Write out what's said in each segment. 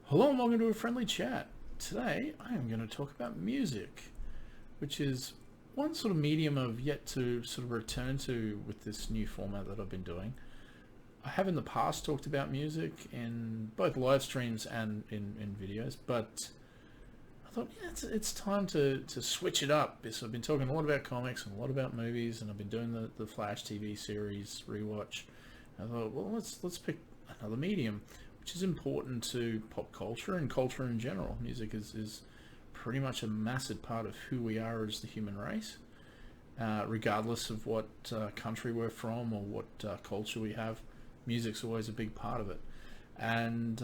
Hello and welcome to a friendly chat. Today I am going to talk about music, which is one sort of medium I've yet to sort of return to with this new format that I've been doing. I have in the past talked about music in both live streams and in videos, but I thought, yeah, it's time to switch it up. So I've been talking a lot about comics and a lot about movies, and I've been doing the Flash TV series rewatch. I thought, well, let's pick another medium, which is important to pop culture and culture in general. Music is pretty much a massive part of who we are as the human race, regardless of what country we're from or what culture we have. Music's always a big part of it. And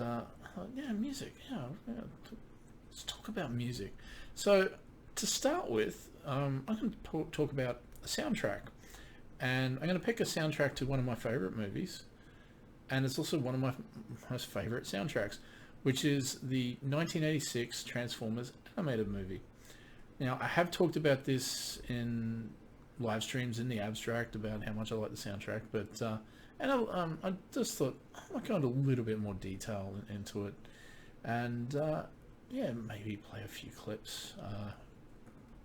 yeah, music. Yeah, let's talk about music. So to start with, I'm going to talk about a soundtrack, and I'm going to pick a soundtrack to one of my favorite movies, and it's also one of my most favorite soundtracks, which is the 1986 Transformers animated movie. Now, I have talked about this in live streams in the abstract about how much I like the soundtrack, but I just thought I might go into a little bit more detail into it, and yeah, maybe play a few clips,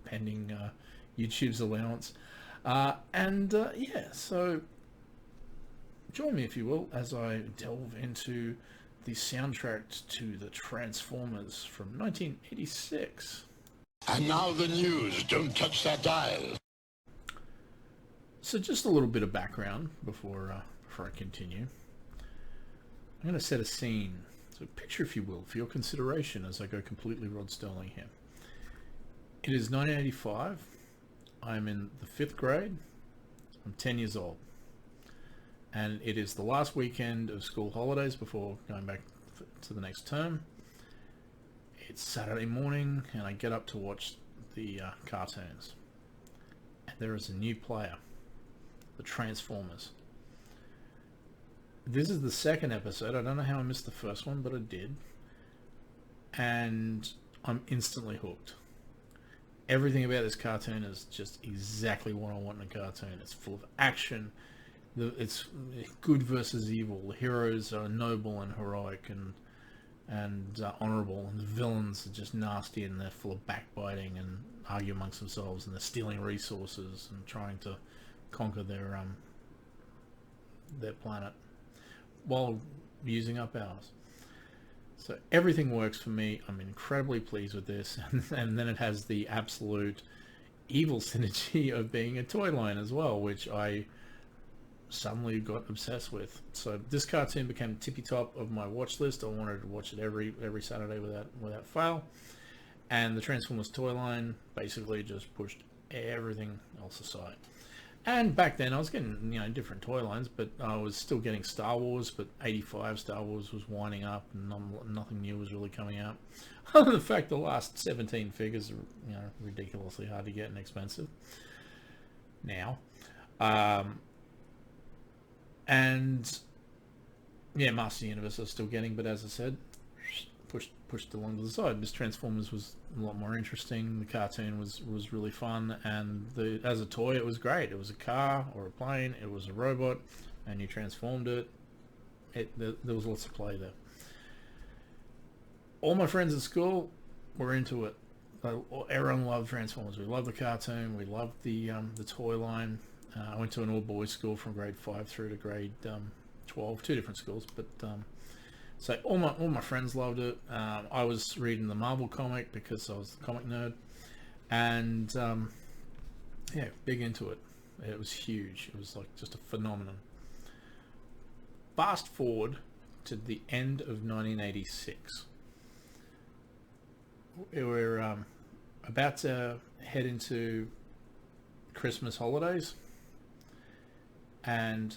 pending YouTube's allowance, yeah, so join me, if you will, as I delve into the soundtrack to the Transformers from 1986. And now the news. Don't touch that dial. So just a little bit of background before I continue. I'm going to set a scene, so picture, if you will, for your consideration as I go completely Rod Sterling here. It is 1985. I'm in the 5th grade. I'm 10 years old. And it is the last weekend of school holidays before going back to the next term. It's Saturday morning, and I get up to watch the cartoons. And there is a new player, the Transformers. This is the second episode. I don't know how I missed the first one, but I did. And I'm instantly hooked. Everything about this cartoon is just exactly what I want in a cartoon. It's full of action. It's good versus evil. The heroes are noble and heroic and honorable, and the villains are just nasty, and they're full of backbiting and argue amongst themselves, and they're stealing resources and trying to conquer their planet while using up ours. So everything works for me. I'm incredibly pleased with this, and then it has the absolute evil synergy of being a toy line as well, which I suddenly got obsessed with. So this cartoon became tippy top of my watch list. I wanted to watch it every Saturday without fail. And the Transformers toy line basically just pushed everything else aside. And back then I was getting, different toy lines, but I was still getting Star Wars, but 85 Star Wars was winding up, and nothing new was really coming out. Other than the fact the last 17 figures are, ridiculously hard to get and expensive now. And yeah, Master Universe I was still getting, but as I said, pushed along to the side. This Transformers was a lot more interesting. The cartoon was really fun, and as a toy it was great. It was a car or a plane, it was a robot, and you transformed it. There was lots of play there. All my friends at school were into it. Everyone loved Transformers. We loved the cartoon. We loved the toy line. I went to an all-boys school from grade 5 through to grade 12, two different schools, but so all my friends loved it. I was reading the Marvel comic because I was the comic nerd, and yeah, big into it. It was huge. It was like just a phenomenon. Fast forward to the end of 1986. We're about to head into Christmas holidays, and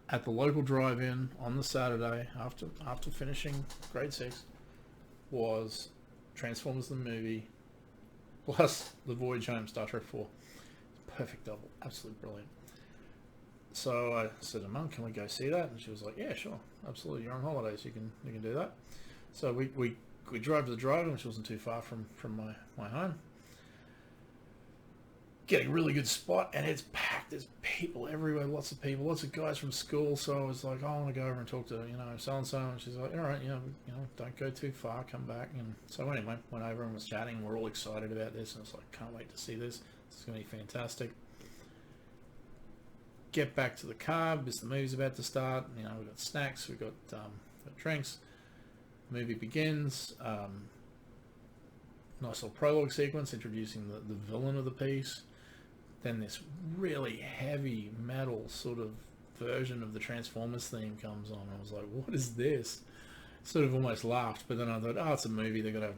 at the local drive-in on the Saturday after finishing grade 6 was Transformers the movie plus The Voyage Home, Star Trek 4. Perfect double, absolutely brilliant. So I said to Mum, can we go see that? And she was like, yeah, sure, absolutely, you're on holidays, you can do that. So we drove to the drive-in, which wasn't too far from my home. get a really good spot, and it's packed. There's people everywhere, lots of people, lots of guys from school. So I was like, oh, I want to go over and talk to, so and so, and she's like, all right, don't go too far, come back. And so anyway, went over and was chatting. We're all excited about this, and it's like, can't wait to see this. This is gonna be fantastic. Get back to the car because the movie's about to start. We've got snacks, we've got drinks. The movie begins. Nice little prologue sequence introducing the villain of the piece. Then this really heavy metal sort of version of the Transformers theme comes on. I was like, what is this? Sort of almost laughed, but then I thought, oh, it's a movie. They've got to,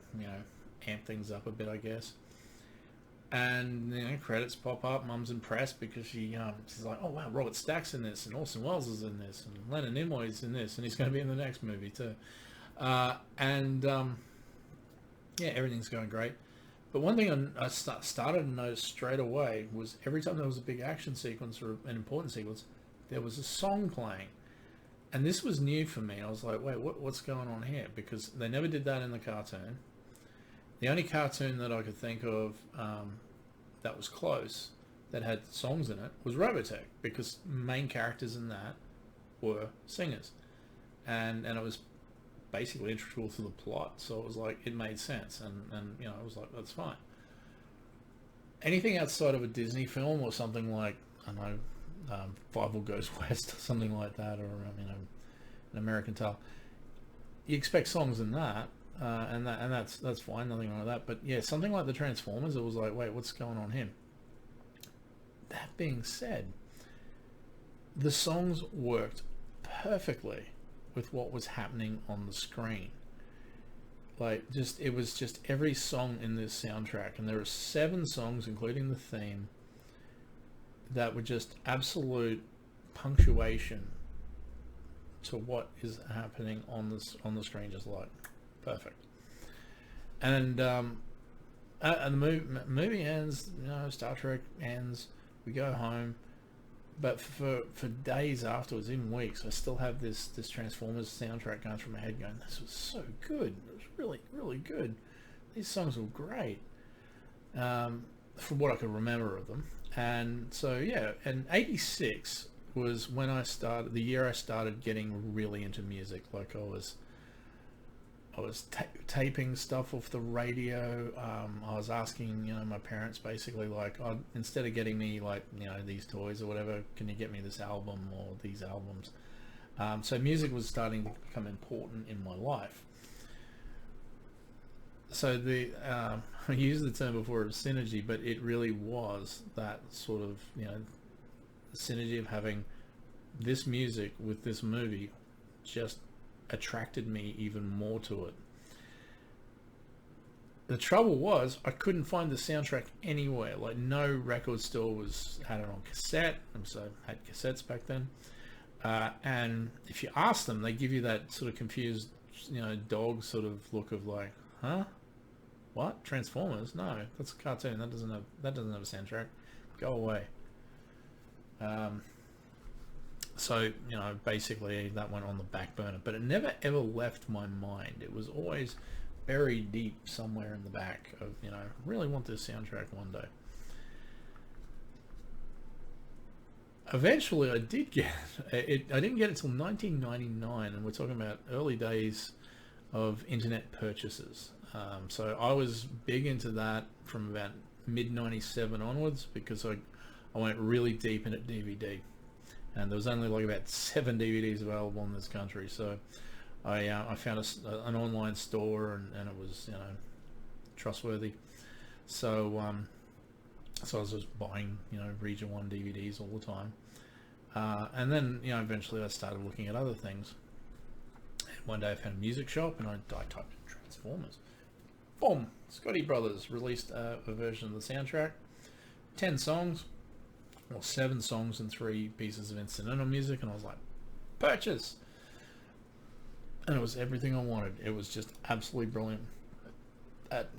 amp things up a bit, I guess. And, credits pop up. Mum's impressed because she's like, oh, wow, Robert Stack's in this, and Orson Welles is in this, and Leonard Nimoy's in this, and he's going to be in the next movie too. Yeah, everything's going great. But one thing I started to notice straight away was every time there was a big action sequence or an important sequence, there was a song playing. And this was new for me. I was like, wait, what's going on here? Because they never did that in the cartoon. The only cartoon that I could think of that was close, that had songs in it, was Robotech, because main characters in that were singers. And it was basically integral to the plot, so it was like, it made sense, and I was like, that's fine. Anything outside of a Disney film or something like, I don't know, Five Will Goes West or something like that, or an American Tale, you expect songs in that, and that's fine, nothing wrong with that. But yeah, something like the Transformers, it was like, wait, what's going on here? That being said, the songs worked perfectly with what was happening on the screen. Like, it was just every song in this soundtrack, and there are 7 songs, including the theme, that were just absolute punctuation to what is happening on the screen, just like perfect. And the movie ends, Star Trek ends, we go home. But for days afterwards, even weeks, I still have this Transformers soundtrack going through my head going, this was so good. It was really, really good. These songs were great, from what I could remember of them. And so, yeah, and 86 was when the year I started getting really into music. Like I was taping stuff off the radio. I was asking, my parents basically, like, instead of getting me like, these toys or whatever, can you get me this album or these albums? So music was starting to become important in my life. So I used the term before of synergy, but it really was that sort of, the synergy of having this music with this movie just attracted me even more to it. The trouble was I couldn't find the soundtrack anywhere. Like, no record store had it on cassette, so I had cassettes back then. And if you ask them, they give you that sort of confused, dog sort of look of like, huh? What? Transformers? No, that's a cartoon. That doesn't have a soundtrack. Go away. So, basically that went on the back burner, but it never ever left my mind. It was always buried deep somewhere in the back of, really want this soundtrack one day. Eventually I did get it. I didn't get it till 1999, and we're talking about early days of internet purchases. So I was big into that from about mid-97 onwards, because I went really deep into DVD. And there was only like about 7 DVDs available in this country, so I found an online store, and it was trustworthy. So so I was just buying Region 1 DVDs all the time, and then eventually I started looking at other things. And one day I found a music shop, and I typed in Transformers. Boom! Scotty Brothers released a version of the soundtrack, 10 songs. Well, 7 songs and 3 pieces of incidental music, and I was like, purchase! And it was everything I wanted. It was just absolutely brilliant. That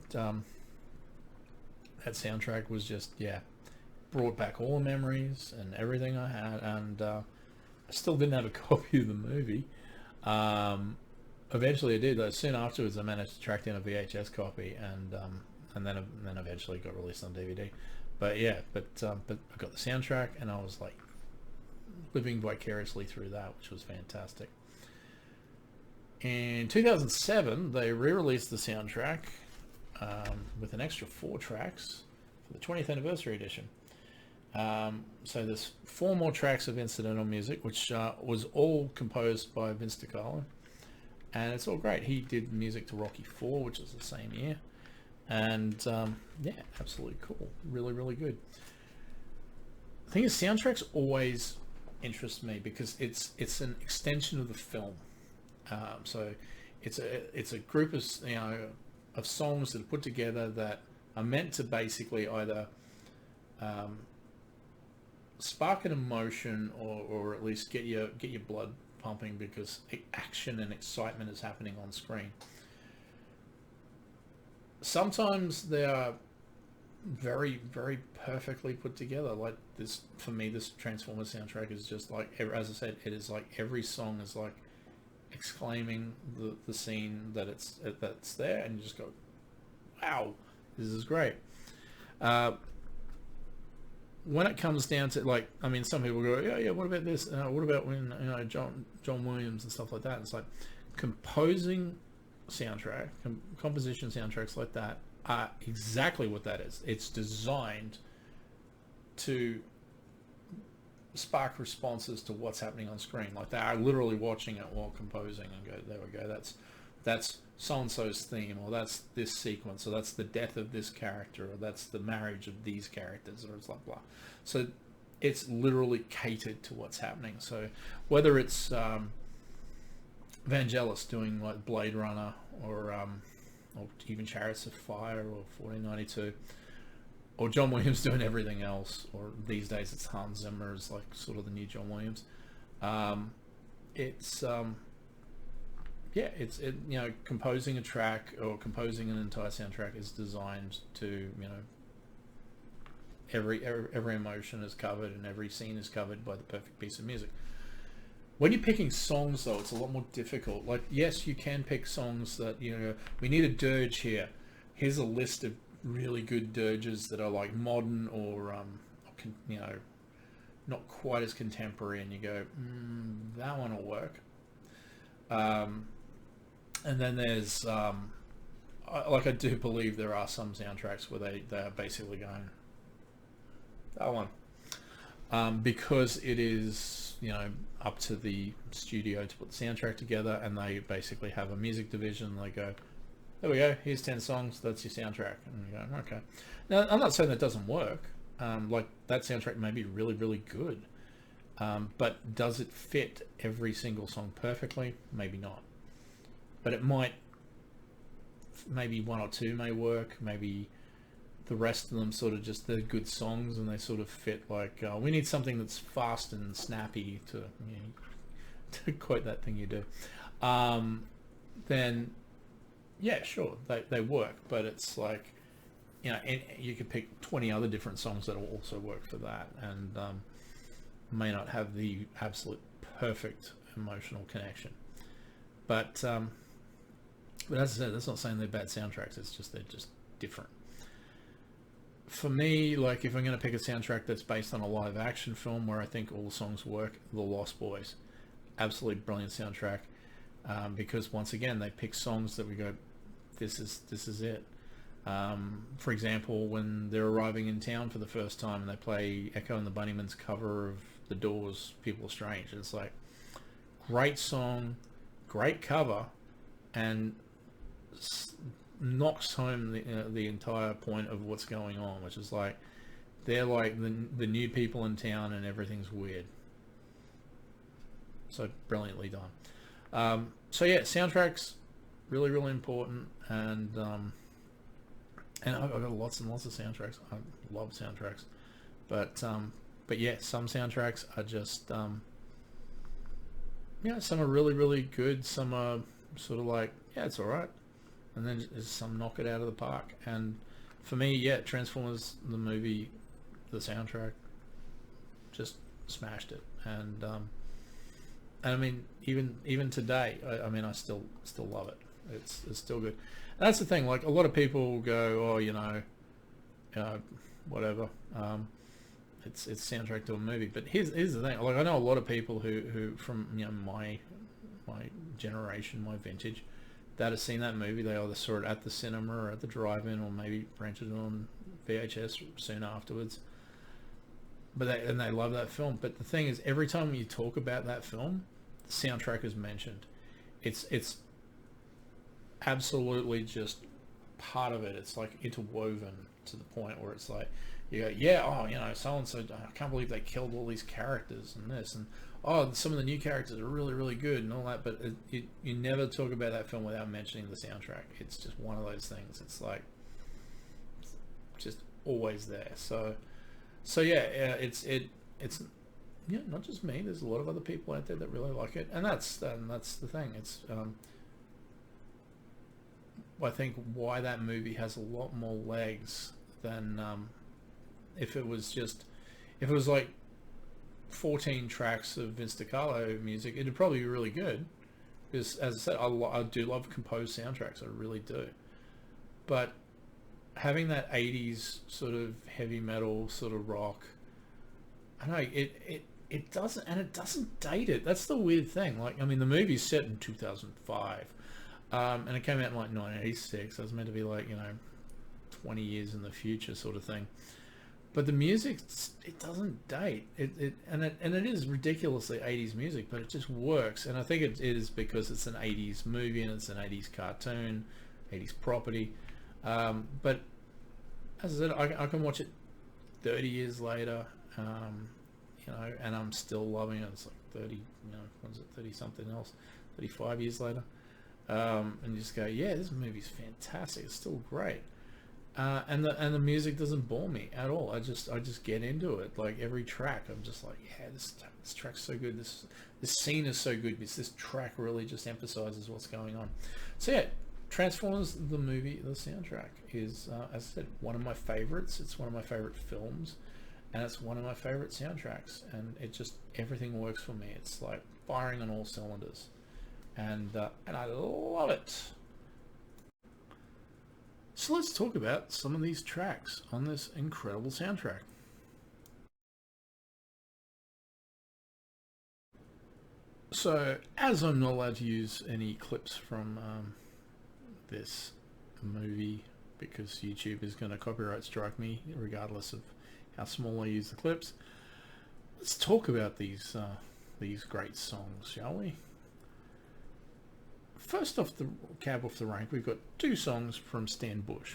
soundtrack was just, brought back all the memories and everything I had, and I still didn't have a copy of the movie. Eventually I did. Soon afterwards I managed to track down a VHS copy, and then eventually got released on DVD. But yeah, but I got the soundtrack, and I was like living vicariously through that, which was fantastic. In 2007, they re-released the soundtrack with an extra 4 tracks for the 20th anniversary edition. So there's 4 more tracks of incidental music, which was all composed by Vince DiCarlo, and it's all great. He did music to Rocky IV, which is the same year, and yeah, absolutely cool. Really, really good. The thing is, soundtracks always interest me because it's an extension of the film. So it's a group of of songs that are put together that are meant to basically either spark an emotion or at least get your blood pumping because action and excitement is happening on screen. Sometimes they are very, very perfectly put together. Like this, for me, this Transformers soundtrack is just like, as I said, it is like every song is like exclaiming the scene that's there, and you just go, wow, this is great. When it comes down to, like, I mean, some people go, yeah, what about this? What about when John Williams and stuff like that? It's like composing soundtrack, composition soundtracks like that are exactly what that is. It's designed to spark responses to what's happening on screen. Like they are literally watching it while composing and go, there we go, that's so-and-so's theme, or that's this sequence, or that's the death of this character, or that's the marriage of these characters, or it's like blah. So it's literally catered to what's happening. So whether it's Vangelis doing like Blade Runner, or even Chariots of Fire, or 1492, or John Williams doing everything else, or these days it's Hans Zimmer is like sort of the new John Williams. Composing a track or composing an entire soundtrack is designed to, every emotion is covered and every scene is covered by the perfect piece of music. When you're picking songs, though, it's a lot more difficult. Like, yes, you can pick songs that, we need a dirge here. Here's a list of really good dirges that are like modern or not quite as contemporary, and you go, that one will work. And then there's I do believe there are some soundtracks where they are basically going, that one, because it is up to the studio to put the soundtrack together, and they basically have a music division. They go, there we go, here's 10 songs, that's your soundtrack. And you go, okay. Now, I'm not saying that doesn't work. Like, that soundtrack may be really, really good. But does it fit every single song perfectly? Maybe not. But it might, maybe 1 or 2 may work. Maybe the rest of them sort of just, they're good songs and they sort of fit like, we need something that's fast and snappy to, to quote that thing you do. Then, yeah, sure, they work, but it's like, and you could pick 20 other different songs that will also work for that, and may not have the absolute perfect emotional connection. But as I said, that's not saying they're bad soundtracks. It's just they're just different. For me, like if I'm going to pick a soundtrack that's based on a live action film where I think all the songs work, The Lost Boys, absolutely brilliant soundtrack, because once again they pick songs that we go, this is it. For example, when they're arriving in town for the first time and they play Echo and the Bunnymen's cover of The Doors' People Are Strange, it's like, great song, great cover, and knocks home the entire point of what's going on, which is like, they're like the new people in town and everything's weird. So brilliantly done. So yeah, soundtracks, really, really important, and I've got lots and lots of soundtracks. I love soundtracks, but yeah, some soundtracks are just some are really, really good. Some are sort of like, yeah, it's all right, and then some knock it out of the park. And for me, yeah, Transformers the movie, the soundtrack just smashed it. And I mean, even today, I still love it. It's still good. And that's the thing. Like, a lot of people go, oh, whatever. It's soundtrack to a movie. But here's the thing. Like, I know a lot of people who from, you know, my generation, my vintage, that have seen that movie. They either saw it at the cinema or at the drive-in, or maybe rented it on VHS soon afterwards. But they love that film. But the thing is, every time you talk about that film, the soundtrack is mentioned. It's absolutely just part of it. It's like interwoven to the point where it's like, you go, yeah, oh, you know, so and so, I can't believe they killed all these characters and this, and oh, some of the new characters are really, really good and all that. But you never talk about that film without mentioning the soundtrack. It's just one of those things. It's like, it's just always there. So yeah, it's yeah, not just me. There's a lot of other people out there that really like it, and that's the thing. It's I think why that movie has a lot more legs than if it was like 14 tracks of Vince DiCarlo music. It'd probably be really good, because, as I said, I do love composed soundtracks. I really do. But having that 80s sort of heavy metal sort of rock, I know it doesn't date it. That's the weird thing. Like, I mean, the movie's set in 2005, and it came out in like 1986. So it's meant to be like, you know, 20 years in the future sort of thing. But the music, it doesn't date. It is ridiculously 80s music, but it just works. And I think it is because it's an 80s movie and it's an 80s cartoon, 80s property. But as I said, I can watch it 30 years later, you know, and I'm still loving it. It's like 30, you know, what is it, 30 something else, 35 years later. And you just go, yeah, this movie's fantastic. It's still great. And the music doesn't bore me at all. I just get into it. Like, every track, I'm just like, yeah, this track's so good. This scene is so good. This track really just emphasizes what's going on. So yeah, Transformers the movie, the soundtrack is, as I said, one of my favorites. It's one of my favorite films, and it's one of my favorite soundtracks. And it just, everything works for me. It's like firing on all cylinders, and I love it. So let's talk about some of these tracks on this incredible soundtrack. So, as I'm not allowed to use any clips from this movie, because YouTube is going to copyright strike me regardless of how small I use the clips, let's talk about these great songs, shall we? First off the rank, we've got two songs from Stan Bush.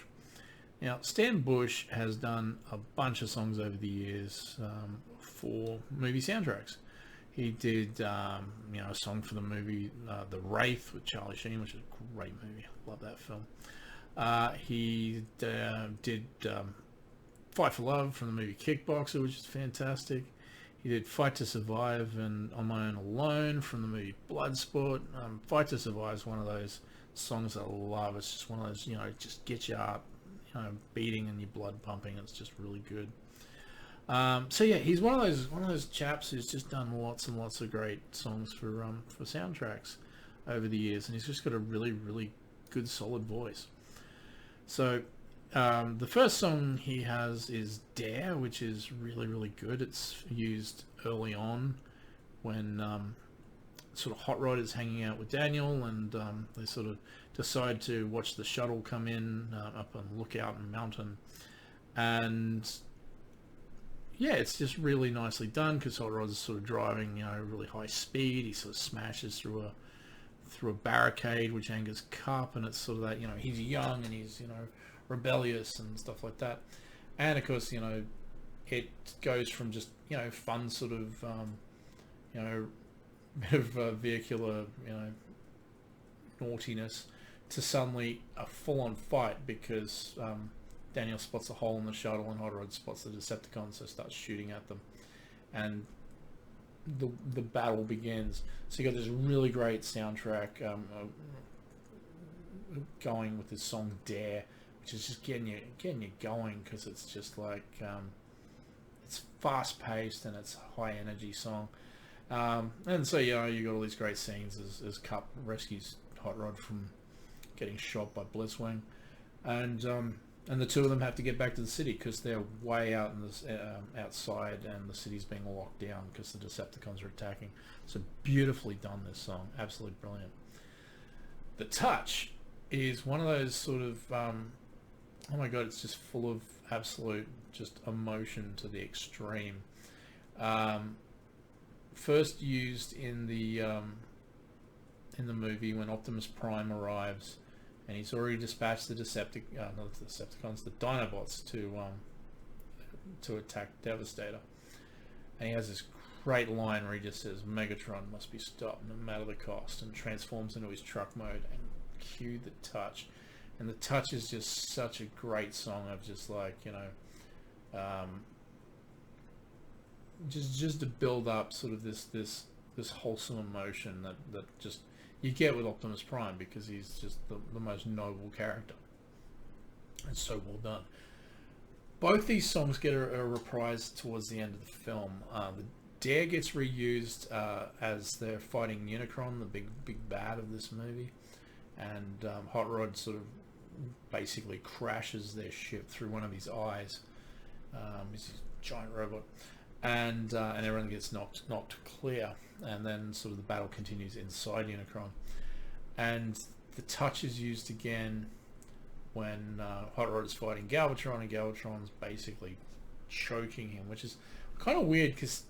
Now, Stan Bush has done a bunch of songs over the years for movie soundtracks. He did, you know, a song for the movie The Wraith with Charlie Sheen, which is a great movie. I love that film. He did Fight for Love from the movie Kickboxer, which is fantastic. He did Fight to Survive and On My Own Alone from the movie Bloodsport. Fight to Survive is one of those songs that I love. It's just one of those, you know, just get you up, you know, beating and your blood pumping. It's just really good. So yeah, he's one of those chaps who's just done lots and lots of great songs for soundtracks over the years, and he's just got a really, really good, solid voice. So the first song he has is Dare, which is really, really good. It's used early on when sort of Hot Rod is hanging out with Daniel, and they sort of decide to watch the shuttle come in up on Lookout Mountain. And yeah, it's just really nicely done, because Hot Rod is sort of driving, you know, really high speed. He sort of smashes through a barricade, which angers Cup, and it's sort of that, you know, he's young and he's, you know, rebellious and stuff like that. And of course, you know, it goes from just, you know, fun sort of you know, bit of vehicular, you know, naughtiness, to suddenly a full-on fight, because Daniel spots a hole in the shuttle and Hot Rod spots the Decepticons, so starts shooting at them, and the battle begins. So you got this really great soundtrack going with this song Dare, which is just getting you going, because it's just like it's fast paced and it's a high energy song. And so, you know, you got all these great scenes as Cup rescues Hot Rod from getting shot by Blitzwing, and And the two of them have to get back to the city because they're way out in this outside, and the city's being locked down because the Decepticons are attacking. So beautifully done, this song, absolutely brilliant. The Touch is one of those sort of oh my god, it's just full of absolute just emotion to the extreme. First used in the movie when Optimus Prime arrives, and he's already dispatched the not the Decepticons, the Dinobots to attack Devastator. And he has this great line where he just says, "Megatron must be stopped no matter the cost," and transforms into his truck mode, and cue The Touch. And The Touch is just such a great song of just like, you know, just to build up sort of this wholesome emotion that just you get with Optimus Prime, because he's just the most noble character. It's so well done. Both these songs get a reprise towards the end of the film. The Dare gets reused as they're fighting Unicron, the big bad of this movie, and Hot Rod sort of basically crashes their ship through one of his eyes. He's a giant robot, and everyone gets knocked clear, and then sort of the battle continues inside Unicron. And The Touch is used again when Hot Rod is fighting Galvatron, and Galvatron's basically choking him, which is kind of weird because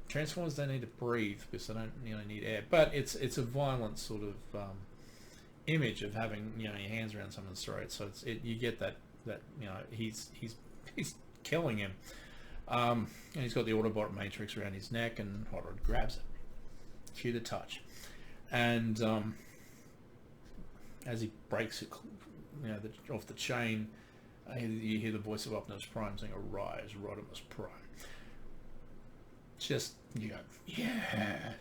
Transformers don't need to breathe because they don't need air. But it's a violent sort of image of having your hands around someone's throat, so you get that he's killing him. And he's got the Autobot Matrix around his neck, and Hot Rod grabs it. Cue The Touch. And as he breaks it, off the chain, you hear the voice of Optimus Prime saying, "Arise, Rodimus Prime." Just, you go, yeah.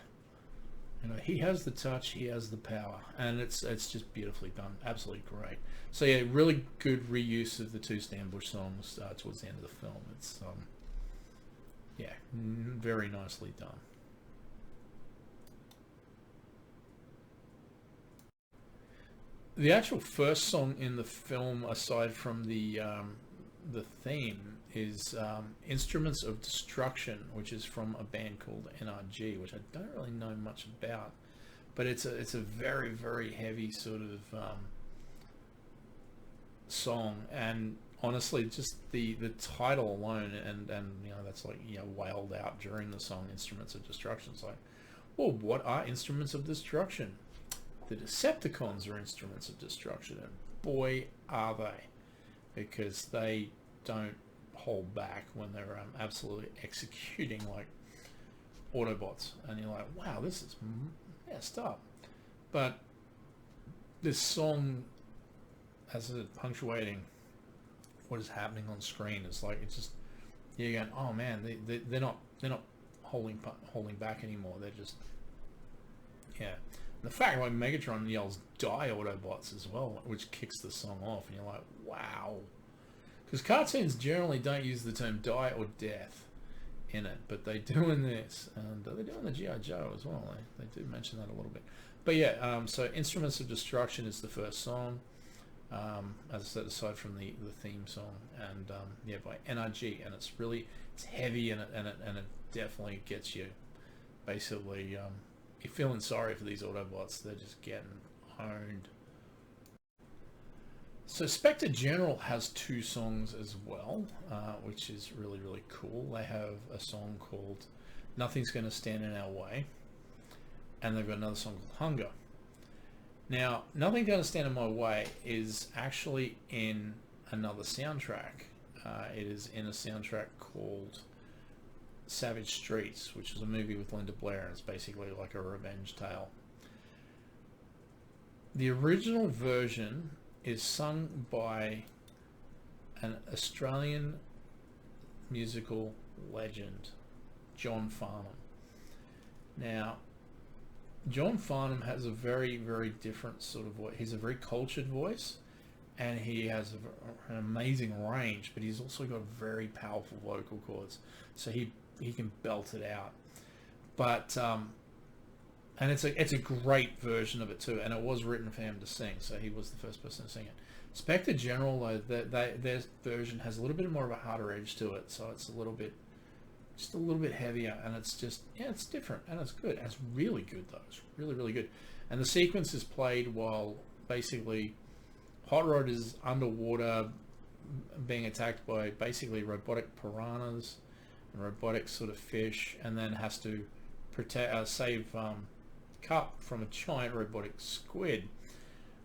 He has the touch, he has the power, and it's just beautifully done, absolutely great. So yeah, really good reuse of the two Stan Bush songs towards the end of the film. It's yeah, very nicely done. The actual first song in the film, aside from the theme, is Instruments of Destruction, which is from a band called NRG, which I don't really know much about, but it's a very, very heavy sort of song. And honestly, just the title alone, and that's like wailed out during the song, Instruments of Destruction. It's like, well, what are instruments of destruction? The Decepticons are instruments of destruction, and boy are they, because they don't hold back when they're absolutely executing like Autobots, and you're like, wow, this is messed up. But this song, as it's punctuating what is happening on screen, is like, it's just, you're going, oh man, they're not holding back anymore. They're just, yeah. And the fact like Megatron yells "Die Autobots" as well, which kicks the song off, and you're like, wow. Because cartoons generally don't use the term die or death in it, but they do in this, and they do in the G.I. Joe as well. They do mention that a little bit. But yeah, so Instruments of Destruction is the first song, as I said, aside from the theme song, and yeah, by NRG, and it's heavy, and it definitely gets you. Basically, you're feeling sorry for these Autobots. They're just getting owned. So Spectre General has two songs as well, which is really, really cool. They have a song called Nothing's Gonna Stand in Our Way, and they've got another song called Hunger. Now, Nothing's Gonna Stand in My Way is actually in another soundtrack. It is in a soundtrack called Savage Streets, which is a movie with Linda Blair, and it's basically like a revenge tale. The original version is sung by an Australian musical legend, John Farnham. Now, John Farnham has a very, very different sort of voice. He's a very cultured voice, and he has an amazing range, but he's also got very powerful vocal cords, so he can belt it out. But And it's a great version of it too, and it was written for him to sing, so he was the first person to sing it. Spectre General, though, their version has a little bit more of a harder edge to it, so it's just a little bit heavier, and it's just, yeah, it's different, and it's good. And it's really good though. It's really, really good. And the sequence is played while basically Hot Rod is underwater, being attacked by basically robotic piranhas and robotic sort of fish, and then has to save Cup from a giant robotic squid.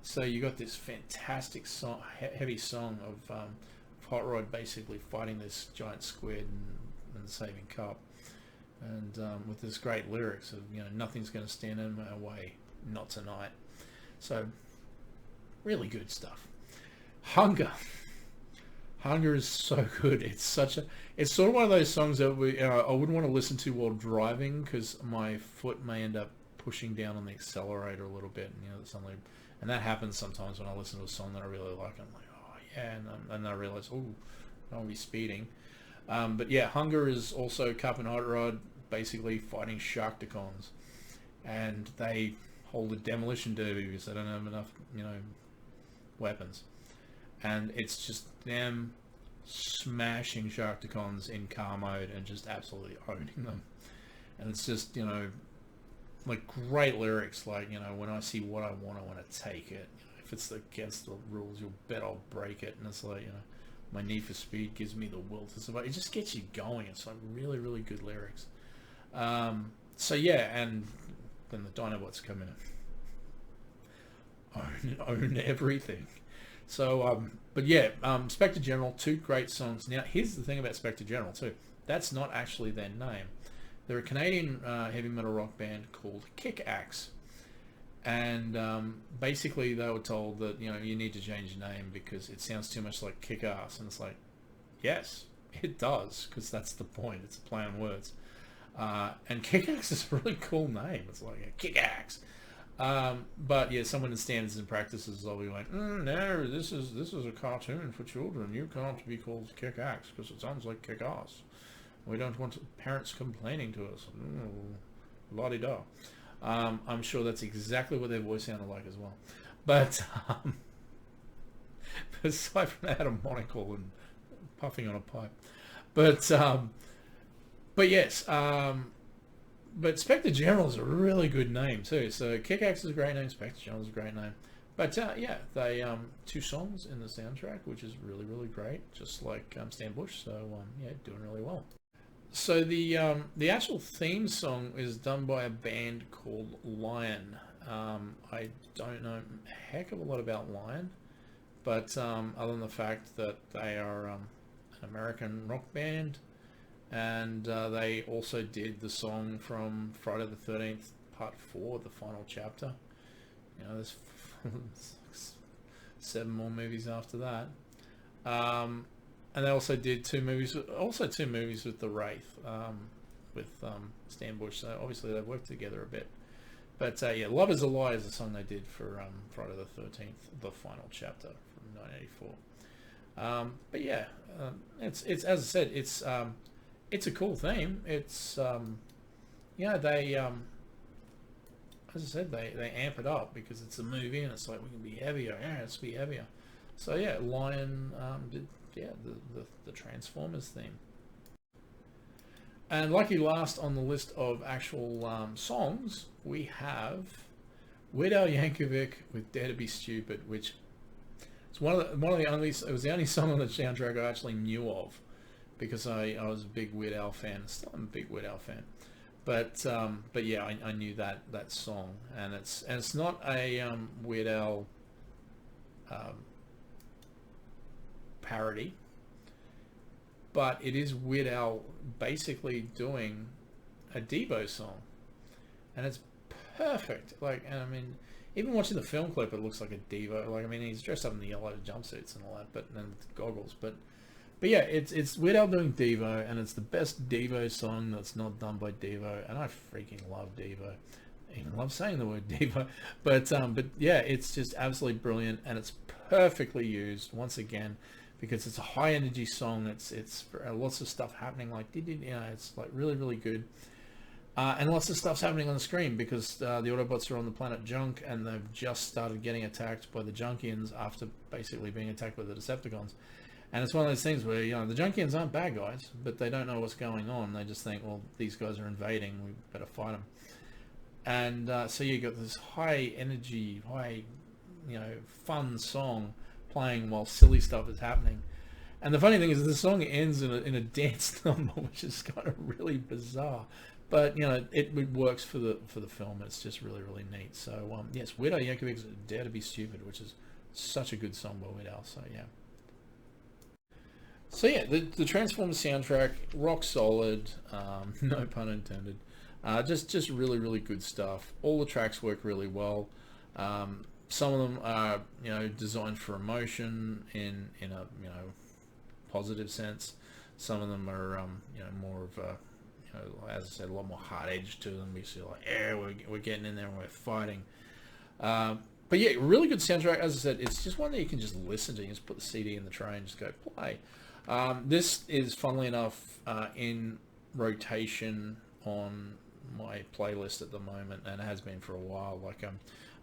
So you got this fantastic song, heavy song of Hot Rod basically fighting this giant squid and saving Cup, and with this great lyrics of, you know, nothing's going to stand in my way, not tonight. So really good stuff. Hunger is so good. It's sort of one of those songs that I wouldn't want to listen to while driving, because my foot may end up pushing down on the accelerator a little bit, and, you know, something, and that happens sometimes when I listen to a song that I really like. I'm like, oh yeah, and I realize, oh, I won't be speeding. But yeah, Hunger is also Cup and Hot Rod basically fighting Sharkticons, and they hold a demolition derby because they don't have enough, you know, weapons, and it's just them smashing Sharkticons in car mode and just absolutely owning them. And it's just, you know, like great lyrics, like, you know, when I see what I want to take it. If it's against the rules, you'll bet I'll break it. And it's like, you know, my need for speed gives me the will to survive. It just gets you going. It's like really, really good lyrics. So yeah, and then the Dinobots come in and own everything. So, but yeah, Spectre General, two great songs. Now, here's the thing about Spectre General too. That's not actually their name. They're a Canadian heavy metal rock band called Kick Axe. And basically they were told that, you know, you need to change your name because it sounds too much like Kick Ass. And it's like, yes, it does, because that's the point. It's a play on words. And Kick Axe is a really cool name. It's like a Kick Axe. But yeah, someone in Standards and Practices will be like, no, this is a cartoon for children. You can't be called Kick Axe because it sounds like Kick Ass. We don't want parents complaining to us. La-di-da. I'm sure that's exactly what their voice sounded like as well. But aside from that, a monocle and puffing on a pipe. But yes, but Spectre General is a really good name too. So Kick Axe is a great name. Spectre General is a great name. But yeah, they two songs in the soundtrack, which is really, really great, just like Stan Bush. So yeah, doing really well. So the actual theme song is done by a band called Lion. I don't know a heck of a lot about Lion, but other than the fact that they are an American rock band, and they also did the song from Friday the 13th Part 4, the final chapter. You know, there's 7 more movies after that. And they also did two movies with the Wraith, with Stan Bush. So obviously they've worked together a bit. But yeah, Love Is a Lie is the song they did for Friday the 13th, the final chapter from 1984. But yeah, it's as I said, it's a cool theme. It's yeah, they as I said, they amp it up because it's a movie and it's like, we can be heavier. Yeah, let's be heavier. So yeah, Lion did. Yeah, the Transformers theme. And lucky last on the list of actual songs, we have Weird Al Yankovic with Dare to Be Stupid, which is one of the only, it was the only song on the soundtrack I actually knew of, because I was a big Weird Al fan. Still am a big Weird Al fan. But yeah, I knew that song, and it's not a Weird Al parody, but it is Weird Al basically doing a Devo song, and it's perfect. Like, and I mean, even watching the film clip, it looks like a Devo. Like, I mean, he's dressed up in the yellow jumpsuits and all that, but and with goggles. But yeah, it's Weird Al doing Devo, and it's the best Devo song that's not done by Devo, and I freaking love Devo. I even love saying the word Devo. But yeah, it's just absolutely brilliant, and it's perfectly used once again, because it's a high energy song. It's lots of stuff happening, like, you know, it's like really, really good. And lots of stuff's happening on the screen because the Autobots are on the planet Junk, and they've just started getting attacked by the Junkians after basically being attacked by the Decepticons. And it's one of those things where, the Junkians aren't bad guys, but they don't know what's going on. They just think, well, these guys are invading, we better fight them. And so you got this high energy, high, fun song playing while silly stuff is happening. And the funny thing is the song ends in a dance number, which is kind of really bizarre. But, it works for the film. It's just really, really neat. So, yes, Weird Al Yankovic's Dare to Be Stupid, which is such a good song by Weird Al. So, yeah. So, yeah, the Transformers soundtrack, rock solid, no pun intended. Just really, really good stuff. All the tracks work really well. Some of them are, designed for emotion in a, positive sense. Some of them are, more of a, as I said, a lot more hard edge to them. We see like, yeah, we're getting in there and we're fighting. But yeah, really good soundtrack. As I said, it's just one that you can just listen to. You just put the CD in the tray and just go play. This is, funnily enough, in rotation on my playlist at the moment, and it has been for a while. Like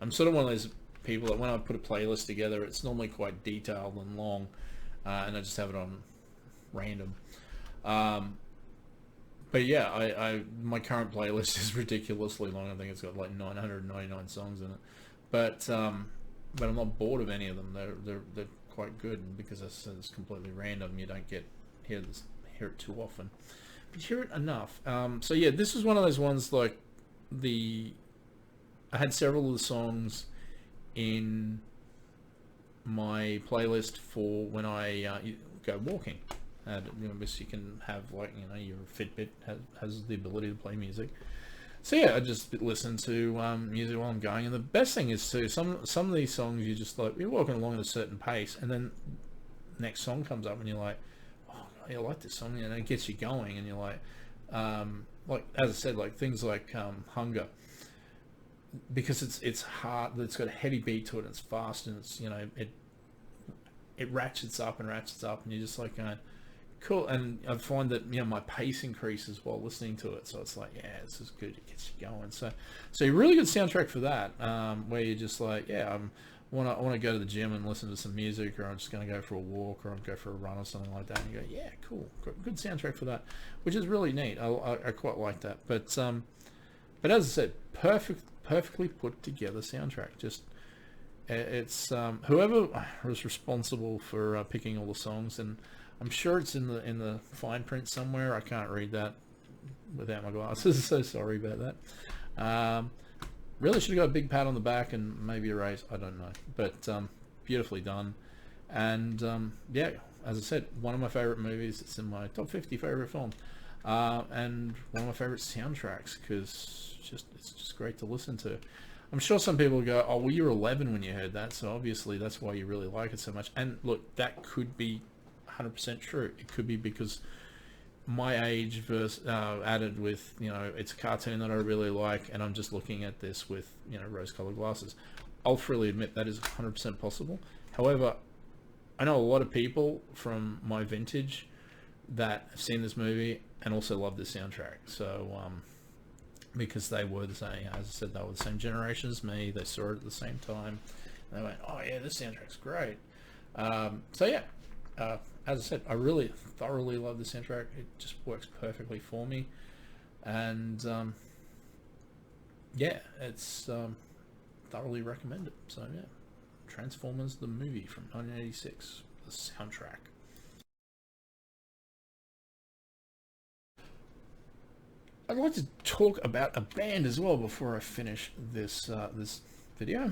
I'm sort of one of those people that when I put a playlist together, it's normally quite detailed and long, and I just have it on random. But yeah, my current playlist is ridiculously long. I think it's got like 999 songs in it. But I'm not bored of any of them. They're quite good, because it's completely random. You don't hear it too often, but you hear it enough. So yeah, this was one of those ones like I had several of the songs in my playlist for when I go walking. You can have like your Fitbit has the ability to play music. So yeah, I just listen to music while I'm going. And the best thing is too, some of these songs you're walking along at a certain pace, and then next song comes up and you're like, oh, I like this song, and it gets you going, and you're like as I said, like things like Hunger, because it's hard, it's got a heavy beat to it, and it's fast, and it's it ratchets up, and you're just like going, cool. And I find that my pace increases while listening to it, so it's like, yeah, this is good, it gets you going. So a really good soundtrack for that, where you're just like, yeah, I want to go to the gym and listen to some music, or I'm just going to go for a walk, or I'll go for a run or something like that, and you go, yeah, cool, good soundtrack for that, which is really neat. I quite like that. But as I said, perfectly put together soundtrack. Just it's whoever was responsible for picking all the songs, and I'm sure it's in the fine print somewhere. I can't read that without my glasses, so sorry about that. Really should have got a big pat on the back and maybe a raise. I don't know, but beautifully done. And yeah, as I said, one of my favorite movies. It's in my top 50 favorite films, and one of my favorite soundtracks, because it's just great to listen to. I'm sure some people go, oh, well, you're 11 when you heard that, so obviously that's why you really like it so much. And look, that could be 100% true. It could be because my age added with, it's a cartoon that I really like, and I'm just looking at this with, rose-colored glasses. I'll freely admit that is 100% possible. However, I know a lot of people from my vintage that have seen this movie and also love the soundtrack. So, because they were the same, as I said, they were the same generation as me. They saw it at the same time. And they went, oh yeah, this soundtrack's great. So yeah, as I said, I really thoroughly love the soundtrack. It just works perfectly for me. And yeah, it's thoroughly recommended. So yeah, Transformers the movie from 1986, the soundtrack. I'd like to talk about a band as well before I finish this this video,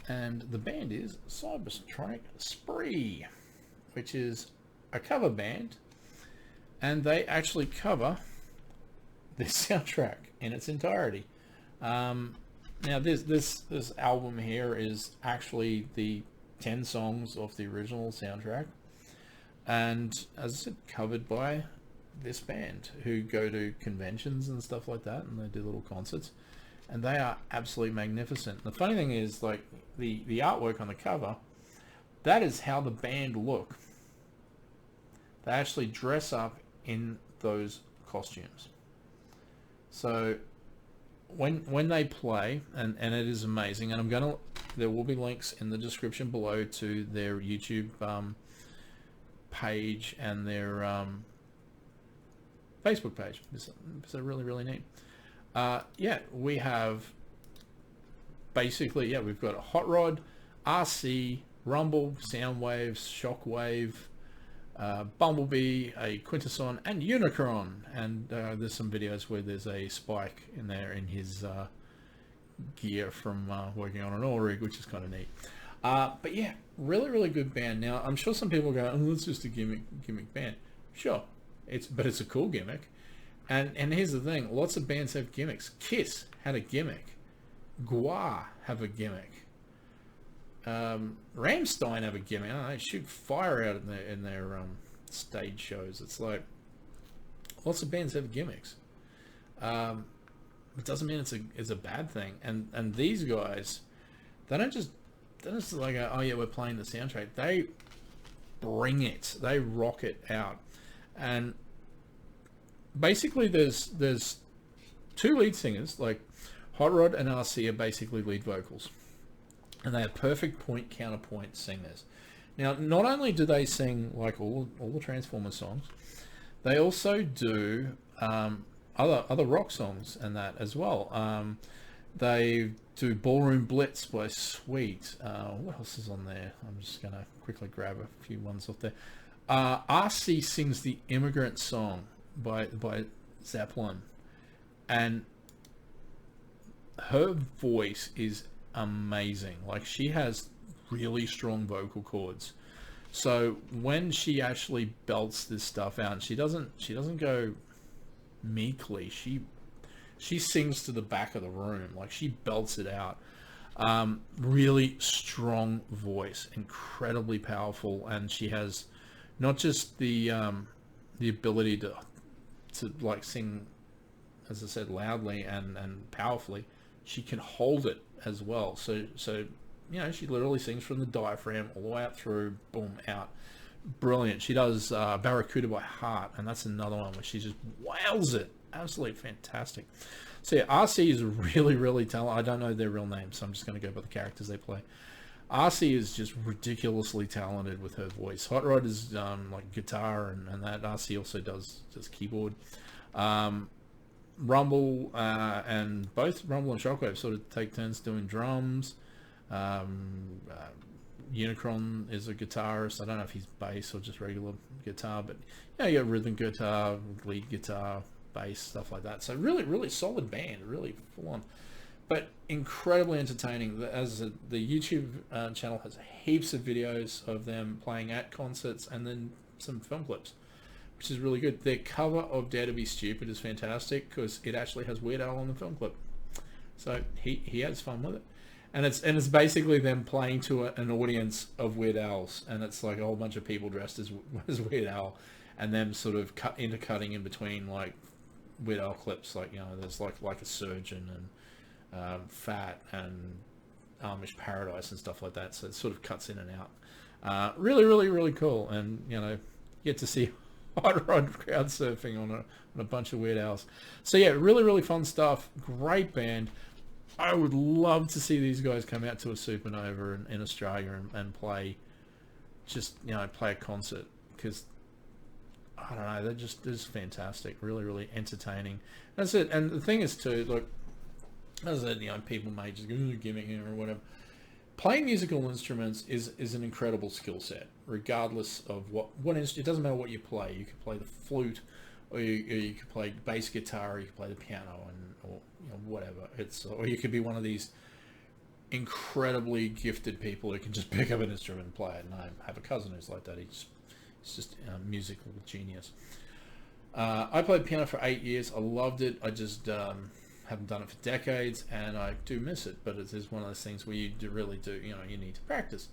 and the band is Cybertronic Spree, which is a cover band, and they actually cover this soundtrack in its entirety. Now this album here is actually the 10 songs of the original soundtrack, and as I said, covered by this band who go to conventions and stuff like that, and they do little concerts, and they are absolutely magnificent. The funny thing is, like, the artwork on the cover, that is how the band look. They actually dress up in those costumes. So when they play, and it is amazing, and there will be links in the description below to their YouTube page and their Facebook page. It's really, really neat. Yeah, we have basically, yeah, we've got a Hot Rod, RC, Rumble, Soundwave, Shockwave, Bumblebee, a Quintesson, and Unicron. And there's some videos where there's a spike in there in his gear from working on an oil rig, which is kind of neat. But yeah, really, really good band. Now, I'm sure some people go, oh, it's just a gimmick band. Sure, but it's a cool gimmick. And here's the thing, lots of bands have gimmicks. Kiss had a gimmick. Gua have a gimmick. Rammstein have a gimmick. Oh, they shoot fire out in their stage shows. It's like lots of bands have gimmicks. It doesn't mean it's a bad thing. And these guys, they don't just like oh yeah, we're playing the soundtrack. They bring it. They rock it out. And basically, there's two lead singers. Like Hot Rod and RC are basically lead vocals. And they are perfect point counterpoint singers. Now, not only do they sing like all the Transformers songs, they also do other rock songs and that as well. They do Ballroom Blitz by Sweet. What else is on there? I'm just gonna quickly grab a few ones off there. RC sings the Immigrant Song by Zeppelin, and her voice is amazing. Like, she has really strong vocal cords, so when she actually belts this stuff out, and she doesn't go meekly, she sings to the back of the room. Like, she belts it out. Really strong voice, incredibly powerful, and she has not just the ability to like sing, as I said, loudly and powerfully. She can hold it as well. So you know, she literally sings from the diaphragm all the way out through, boom, out. Brilliant. She does Barracuda by Heart, and that's another one where she just wails it. Absolutely fantastic. So yeah, RC is really, really talented. I don't know their real names, so I'm just going to go by the characters they play. RC is just ridiculously talented with her voice. Hot Rod is like guitar and that. RC also does keyboard. Rumble and both Rumble and Shockwave sort of take turns doing drums. Unicron is a guitarist. I don't know if he's bass or just regular guitar, but yeah, you got rhythm guitar, lead guitar, bass, stuff like that. So really, really solid band, really full on, but incredibly entertaining. As I said, the YouTube channel has heaps of videos of them playing at concerts and then some film clips, which is really good. Their cover of Dare to Be Stupid is fantastic because it actually has Weird Al on the film clip, so he has fun with it. And it's basically them playing to an audience of Weird Al's, and it's like a whole bunch of people dressed as Weird Al, and them sort of intercutting in between like Weird Al clips. Like, you know, there's like a surgeon and Fat and Amish Paradise and stuff like that. So it sort of cuts in and out. Really, really, really cool, and you know, get to see Hot Rod crowd surfing on a bunch of Weird Al's. So yeah, really, really fun stuff. Great band. I would love to see these guys come out to a supernova in Australia and play, just, you know, play a concert, because I don't know, they're just fantastic. Really, really entertaining. That's it. And the thing is too, like, as I said, you know, people may just go gimmick here or whatever. Playing musical instruments is an incredible skill set, regardless of what instrument. It doesn't matter what you play. You could play the flute, or you could play bass guitar, or you could play the piano, or you know, whatever. Or you could be one of these incredibly gifted people who can just pick up an instrument and play it. And I have a cousin who's like that. He's just a musical genius. I played piano for 8 years. I loved it. I just haven't done it for decades, and I do miss it. But it is one of those things where you really do, you know, you need to practice.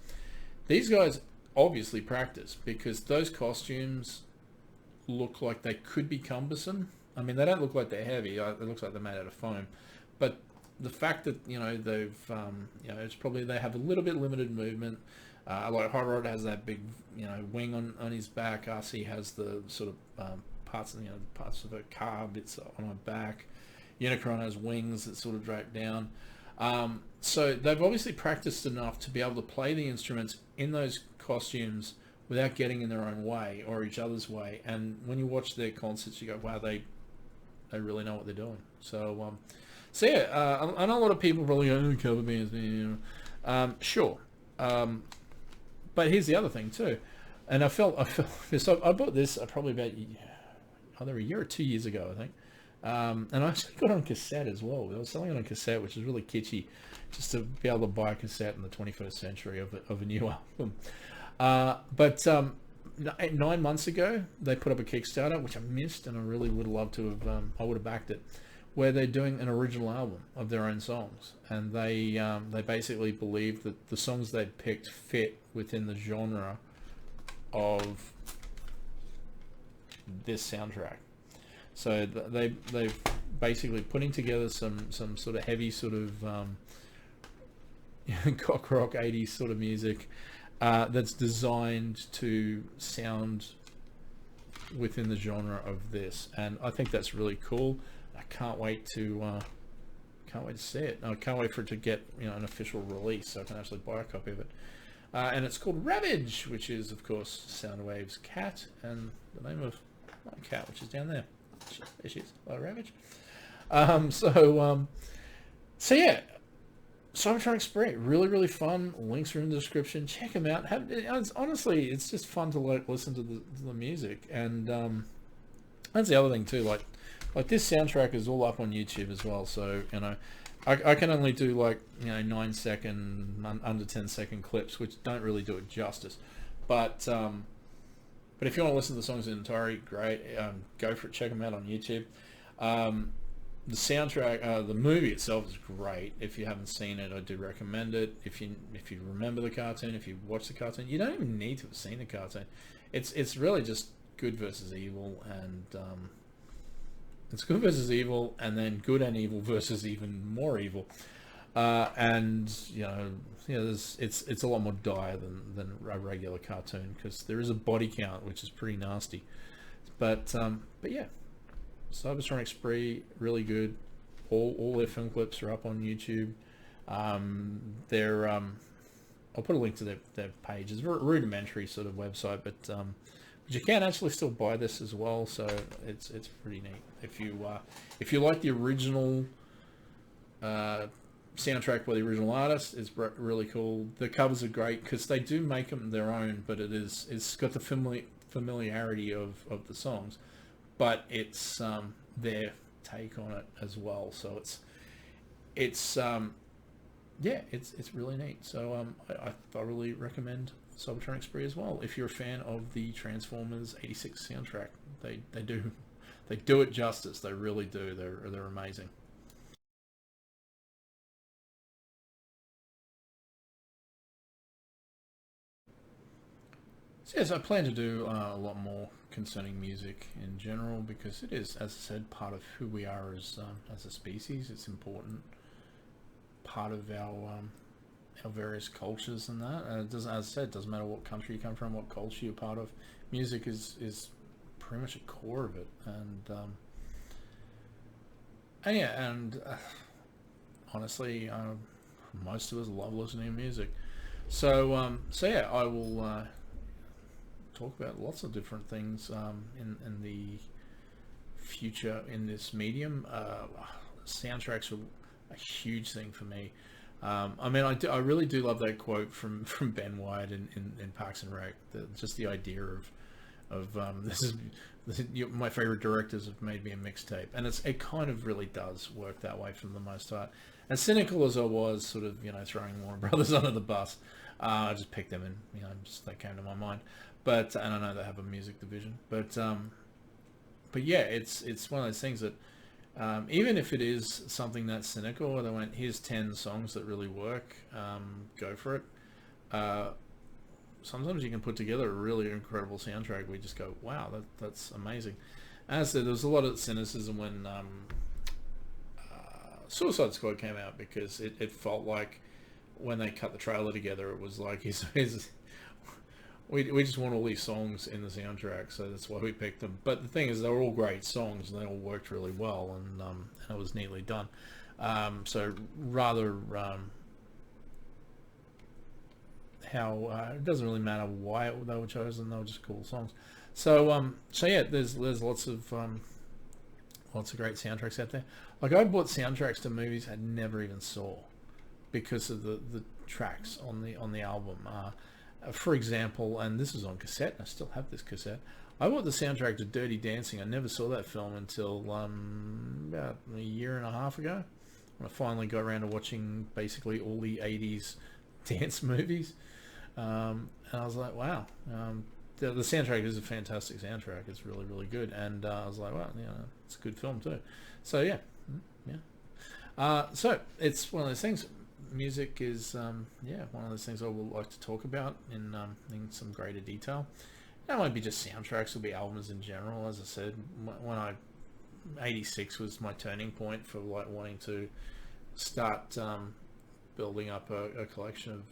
These guys obviously practice, because those costumes look like they could be cumbersome. I mean, they don't look like they're heavy. It looks like they're made out of foam. But the fact that, you know, they've, you know, it's probably they have a little bit limited movement. Like Hot Rod has that big, you know, wing on his back. RC has the sort of parts of a car bits on her back. Unicron has wings that sort of drape down. So they've obviously practiced enough to be able to play the instruments in those costumes without getting in their own way or each other's way. And when you watch their concerts, you go, wow, they really know what they're doing. So, so yeah, I know a lot of people probably go, oh, cover bands, you know. Sure. But here's the other thing too. And I felt this. I bought this probably about either a year or 2 years ago, I think. And I actually got it on cassette as well. I was selling it on cassette, which is really kitschy, just to be able to buy a cassette in the 21st century of a new album. But 9 months ago, they put up a Kickstarter, which I missed, and I really would have loved to have. I would have backed it, where they're doing an original album of their own songs, and they basically believe that the songs they'd picked fit within the genre of this soundtrack. So they've basically putting together some sort of heavy sort of cock rock 80s sort of music that's designed to sound within the genre of this, and I think that's really cool. I can't wait to see it. I can't wait for it to get an official release so I can actually buy a copy of it. And it's called Ravage, which is of course Soundwave's cat and the name of my cat, which is down there. There she is. Ravage. So yeah, Cybertronic Spree, really fun. Links are in the description. Check them out. Honestly, it's just fun to listen to the music, and that's the other thing too. Like this soundtrack is all up on YouTube as well. So I can only do 9 second, under 10 second clips, which don't really do it justice. But if you want to listen to the songs in entirety, great. Go for it. Check them out on YouTube. The soundtrack, the movie itself is great. If you haven't seen it, I do recommend it. If you remember the cartoon, if you watch the cartoon, you don't even need to have seen the cartoon. It's really just good versus evil, and it's good versus evil, and then good and evil versus even more evil. And it's a lot more dire than a regular cartoon, because there is a body count, which is pretty nasty. But yeah, Cybertronic Spree, really good. All their film clips are up on YouTube. I'll put a link to their page. It's a rudimentary sort of website, but you can actually still buy this as well. So it's pretty neat. If you like the original soundtrack by the original artist, is really cool. The covers are great because they do make them their own, but it's got the familiarity of the songs, but it's their take on it as well. So it's really neat. So I thoroughly recommend Cybertronic Spree as well if you're a fan of the Transformers '86 soundtrack. They do it justice. They really do. They're amazing. So yes, I plan to do a lot more concerning music in general, because it is, as I said, part of who we are as a species. It's important part of our various cultures and that. It doesn't, as I said, it doesn't matter what country you come from, what culture you're part of. Music is pretty much a core of it, and yeah, and honestly, most of us love listening to music. So yeah, I will talk about lots of different things in the future in this medium. Soundtracks are a huge thing for me. I mean, I really do love that quote from Ben Wyatt in Parks and Rec. Just the idea of this is my favorite directors have made me a mixtape, and it kind of really does work that way for the most part. As cynical as I was, sort of throwing Warner Brothers under the bus, I just picked them, and just they came to my mind. But and I know they have a music division, but yeah, it's one of those things that even if it is something that's cynical, where they went, here's 10 songs that really work, go for it. Sometimes you can put together a really incredible soundtrack. We just go, wow, that's amazing. As I said, there was a lot of cynicism when Suicide Squad came out, because it felt like when they cut the trailer together, it was like we just want all these songs in the soundtrack, so that's why we picked them. But the thing is, they were all great songs, and they all worked really well, and it was neatly done. So rather, how it doesn't really matter why they were chosen; they were just cool songs. So yeah, there's lots of great soundtracks out there. Like, I bought soundtracks to movies I never even saw because of the tracks on the album. For example, and this is on cassette, and I still have this cassette. I bought the soundtrack to Dirty Dancing. I never saw that film until about a year and a half ago, when I finally got around to watching basically all the 80s dance movies. And I was like, wow, the soundtrack is a fantastic soundtrack. It's really, really good. And I was like, wow, it's a good film too. So yeah. So it's one of those things. Music is one of those things I would like to talk about in some greater detail. That won't be just soundtracks, it'll be albums in general. As I said, when 86 was my turning point for like wanting to start building up a collection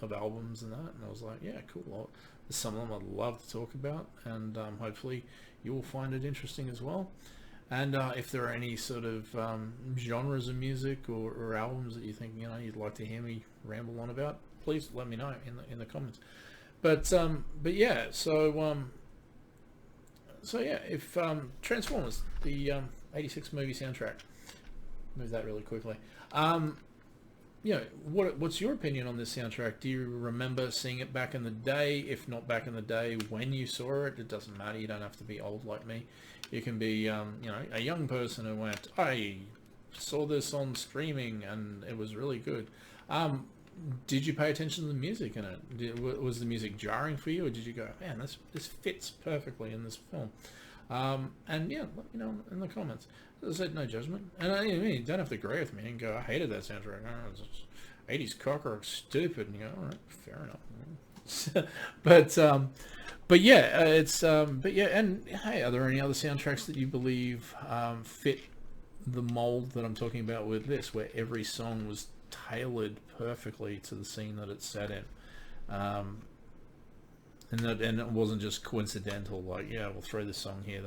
of albums and that, and I was like, yeah, cool, there's some of them I'd love to talk about, and hopefully you will find it interesting as well. And if there are any sort of genres of music or albums that you think you'd like to hear me ramble on about, please let me know in the comments. But yeah, so yeah, if Transformers, the 86 movie soundtrack, move that really quickly. What's your opinion on this soundtrack? Do you remember seeing it back in the day? If not back in the day, when you saw it? It doesn't matter. You don't have to be old like me. You can be, a young person who went, I saw this on streaming and it was really good. Did you pay attention to the music in it? Was the music jarring for you, or did you go, man, this fits perfectly in this film? And yeah, let me know in the comments. As I said, no judgment. And you don't have to agree with me and go, I hated that soundtrack. Oh, 80s cockroach, stupid. And you go, all right, fair enough. But yeah, and hey, are there any other soundtracks that you believe fit the mold that I'm talking about with this, where every song was tailored perfectly to the scene that it's set in, and it wasn't just coincidental, like, yeah, we'll throw this song here,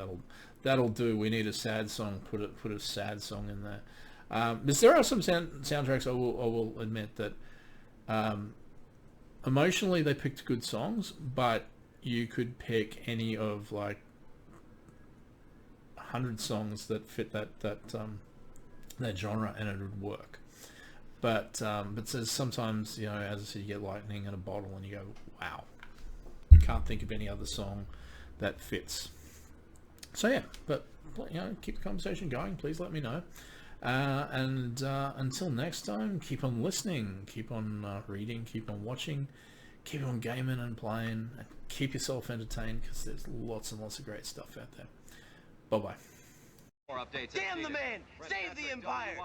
that'll do, we need a sad song, put a sad song in there. Because there are some soundtracks I will admit that emotionally they picked good songs, but you could pick any of like 100 songs that fit that genre and it would work. But sometimes, as I said, you get lightning in a bottle and you go, wow, you can't think of any other song that fits. So yeah, but keep the conversation going. Please let me know. And until next time, keep on listening, keep on reading, keep on watching, keep on gaming and playing, and keep yourself entertained, because there's lots and lots of great stuff out there. Bye bye. Damn the man! Save the Empire!